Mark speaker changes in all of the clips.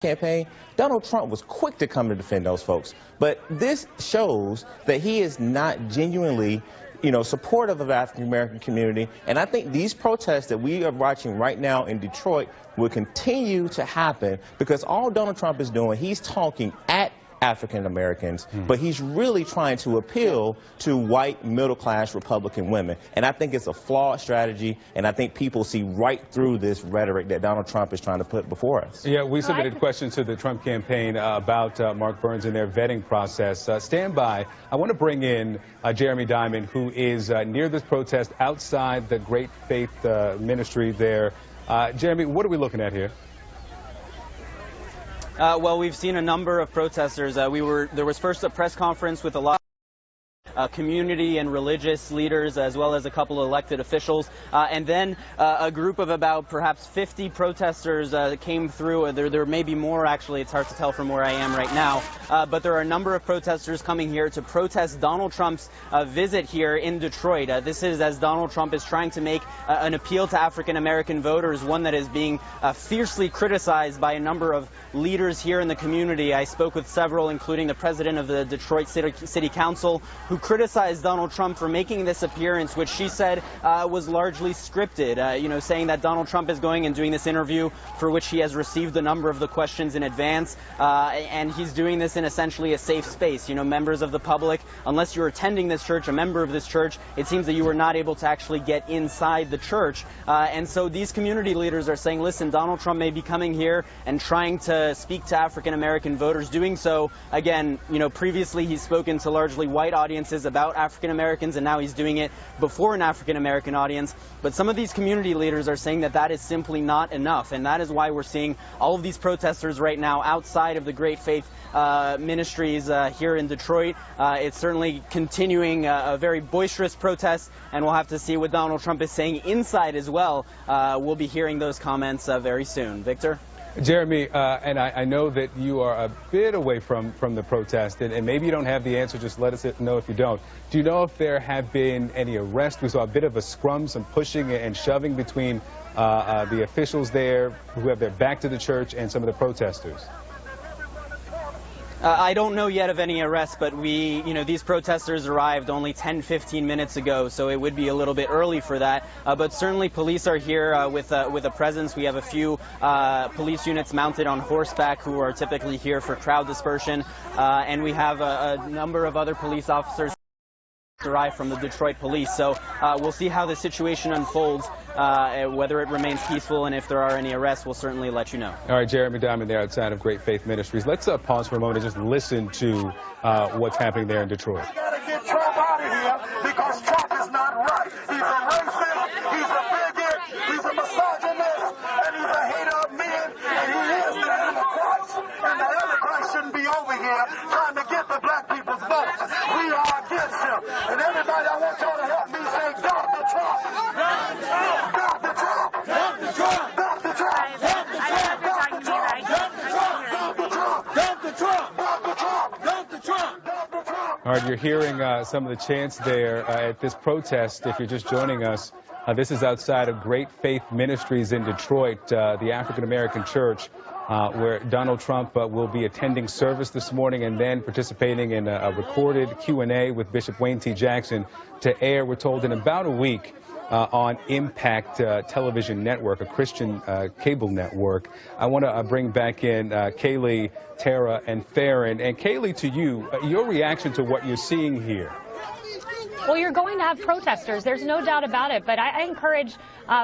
Speaker 1: campaign, Donald Trump was quick to come to defend those folks. But this shows that he is not genuinely, supportive of the African American community. And I think these protests that we are watching right now in Detroit will continue to happen because all Donald Trump is doing, he's talking at African Americans, but he's really trying to appeal to white middle-class Republican women. And I think it's a flawed strategy, and I think people see right through this rhetoric that Donald Trump is trying to put before us.
Speaker 2: Yeah, we submitted questions to the Trump campaign about Mark Burns and their vetting process. Stand by. I want to bring in Jeremy Diamond, who is near this protest outside the Great Faith Ministry there. Jeremy, what are we looking at here?
Speaker 3: Well, we've seen a number of protesters. There was first a press conference with a lot of community and religious leaders, as well as a couple of elected officials, and then a group of about perhaps 50 protesters came through. There may be more, actually. It's hard to tell from where I am right now, but there are a number of protesters coming here to protest Donald Trump's visit here in Detroit. This is as Donald Trump is trying to make an appeal to African American voters, one that is being fiercely criticized by a number of leaders here in the community. I spoke with several, including the president of the Detroit City Council, who criticized Donald Trump for making this appearance, which she said was largely scripted, saying that Donald Trump is going and doing this interview for which he has received a number of the questions in advance, and he's doing this in essentially a safe space. Members of the public, unless you're attending this church, a member of this church, it seems that you were not able to actually get inside the church. And so these community leaders are saying, listen, Donald Trump may be coming here and trying to speak to African American voters. Doing so, again, previously he's spoken to largely white audiences about African Americans, and now he's doing it before an African American audience. But some of these community leaders are saying that that is simply not enough, and that is why we're seeing all of these protesters right now outside of the Great Faith Ministries here in Detroit. It's certainly continuing a very boisterous protest, and we'll have to see what Donald Trump is saying inside as well. We'll be hearing those comments very soon. Victor?
Speaker 2: Jeremy, and I know that you are a bit away from the protest, and maybe you don't have the answer. Just let us know if you don't. Do you know if there have been any arrests? We saw a bit of a scrum, some pushing and shoving between the officials there who have their back to the church and some of the protesters.
Speaker 3: I don't know yet of any arrests, but these protesters arrived only 10-15 minutes ago, so it would be a little bit early for that. But certainly police are here with a presence. We have a few police units mounted on horseback who are typically here for crowd dispersion, and we have a number of other police officers arrived from the Detroit police. So we'll see how the situation unfolds, whether it remains peaceful, and if there are any arrests, we'll certainly let you know.
Speaker 2: All right, Jeremy Diamond there outside of Great Faith Ministries. Let's pause for a moment and just listen to what's happening there in Detroit.
Speaker 4: We got to get Trump out of here because Trump is not right. He's a racist, he's a bigot, he's a misogynist, and he's a hater of men, and he is the Antichrist. And the Antichrist shouldn't be over here trying to get the black people's votes. We are against him. And everybody, I want y'all to help me say, Dr. Trump! Dr. Trump! Dr. Trump! Dr. Trump! Dr. Trump!
Speaker 2: All right, you're hearing some of the chants there at this protest. If you're just joining us, this is outside of Great Faith Ministries in Detroit, the African American church, where Donald Trump will be attending service this morning and then participating in a recorded Q&A with Bishop Wayne T. Jackson to air, we're told, in about a week on Impact Television Network, a Christian cable network. I want to bring back in Kayleigh, Tara, and Theron. And Kayleigh, to you, your reaction to what you're seeing here.
Speaker 5: Well, you're going to have protesters. There's no doubt about it. But I encourage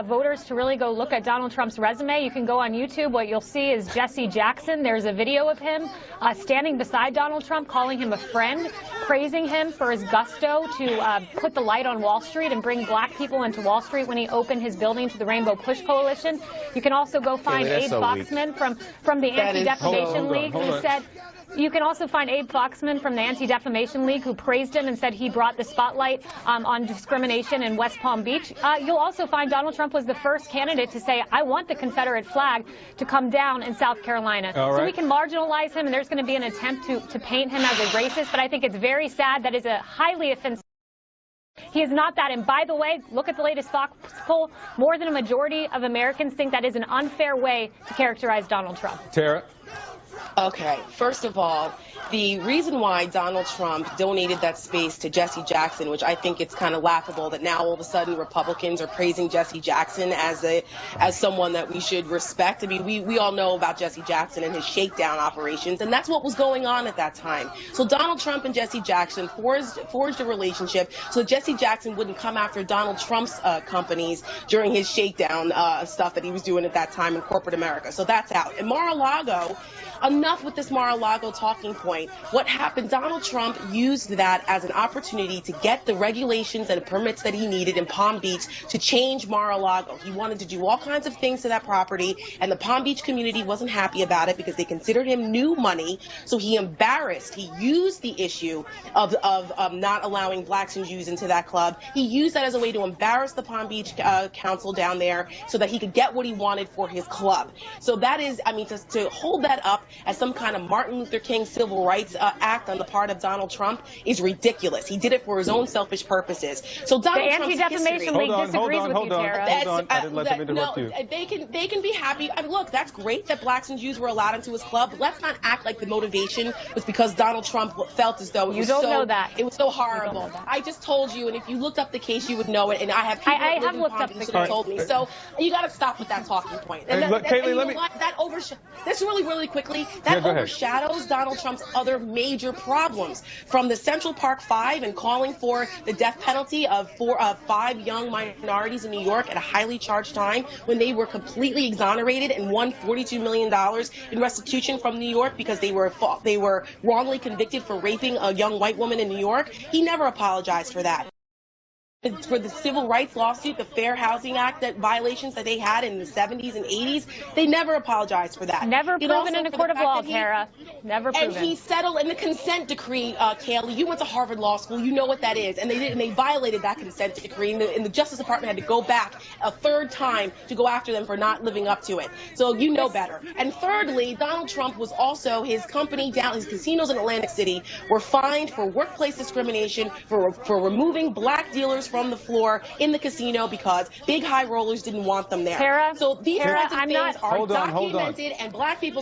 Speaker 5: voters to really go look at Donald Trump's resume. You can go on YouTube. What you'll see is Jesse Jackson. There's a video of him standing beside Donald Trump, calling him a friend, praising him for his gusto to put the light on Wall Street and bring black people into Wall Street when he opened his building to the Rainbow Push Coalition. You can also go find Abe Foxman from the Anti-Defamation League who said... You can also find Abe Foxman from the Anti-Defamation League, who praised him and said he brought the spotlight on discrimination in West Palm Beach. You'll also find Donald Trump was the first candidate to say, I want the Confederate flag to come down in South Carolina. So we can marginalize him, and there's going to be an attempt to paint him as a racist, but I think it's very sad that is a highly offensive. He is not that. And by the way, look at the latest Fox poll. More than a majority of Americans think that is an unfair way to characterize Donald Trump.
Speaker 2: Tara?
Speaker 6: Okay, first of all, the reason why Donald Trump donated that space to Jesse Jackson, which I think it's kind of laughable that now all of a sudden Republicans are praising Jesse Jackson as someone that we should respect. I mean, we all know about Jesse Jackson and his shakedown operations, and that's what was going on at that time. So Donald Trump and Jesse Jackson forged a relationship so that Jesse Jackson wouldn't come after Donald Trump's companies during his shakedown stuff that he was doing at that time in corporate America. So that's out. And Mar-a-Lago, enough with this Mar-a-Lago talking point. What happened, Donald Trump used that as an opportunity to get the regulations and permits that he needed in Palm Beach to change Mar-a-Lago. He wanted to do all kinds of things to that property, and the Palm Beach community wasn't happy about it because they considered him new money. So he used the issue of not allowing blacks and Jews into that club. He used that as a way to embarrass the Palm Beach council down there so that he could get what he wanted for his club. So that is, I mean, to hold that up as some kind of Martin Luther King civil rights act on the part of Donald Trump is ridiculous. He did it for his own selfish purposes. So Donald Trump's history.
Speaker 5: Hold on,
Speaker 2: Tara. I didn't let them interrupt you.
Speaker 6: They can be happy. I mean, look, that's great that blacks and Jews were allowed into his club, but let's not act like the motivation was because Donald Trump felt as though it was so horrible. I just told you, and if you looked up the case, you would know it. And I have people
Speaker 5: I have looked up the case.
Speaker 6: Who told me. So you got to stop with that talking point.
Speaker 2: And Kayleigh,
Speaker 6: this really quickly. That overshadows Donald Trump's other major problems, from the Central Park Five and calling for the death penalty of 5 young minorities in New York at a highly charged time when they were completely exonerated and won $42 million in restitution from New York because they were wrongly convicted for raping a young white woman in New York. He never apologized for that. For the civil rights lawsuit, the Fair Housing Act violations that they had in the 70s and 80s, they never apologized for that.
Speaker 5: Never proven in a court of law, Tara. Never proven.
Speaker 6: And he settled in the consent decree, Kayleigh. You went to Harvard Law School. You know what that is. And they violated that consent decree. And the Justice Department had to go back a third time to go after them for not living up to it. So you know better. And thirdly, Donald Trump was also, his company down, his casinos in Atlantic City were fined for workplace discrimination, for removing black dealers from the floor in the casino because big high rollers didn't want them there.
Speaker 5: Tara,
Speaker 6: so these kinds of things are
Speaker 2: Hold on.
Speaker 6: documented, and black people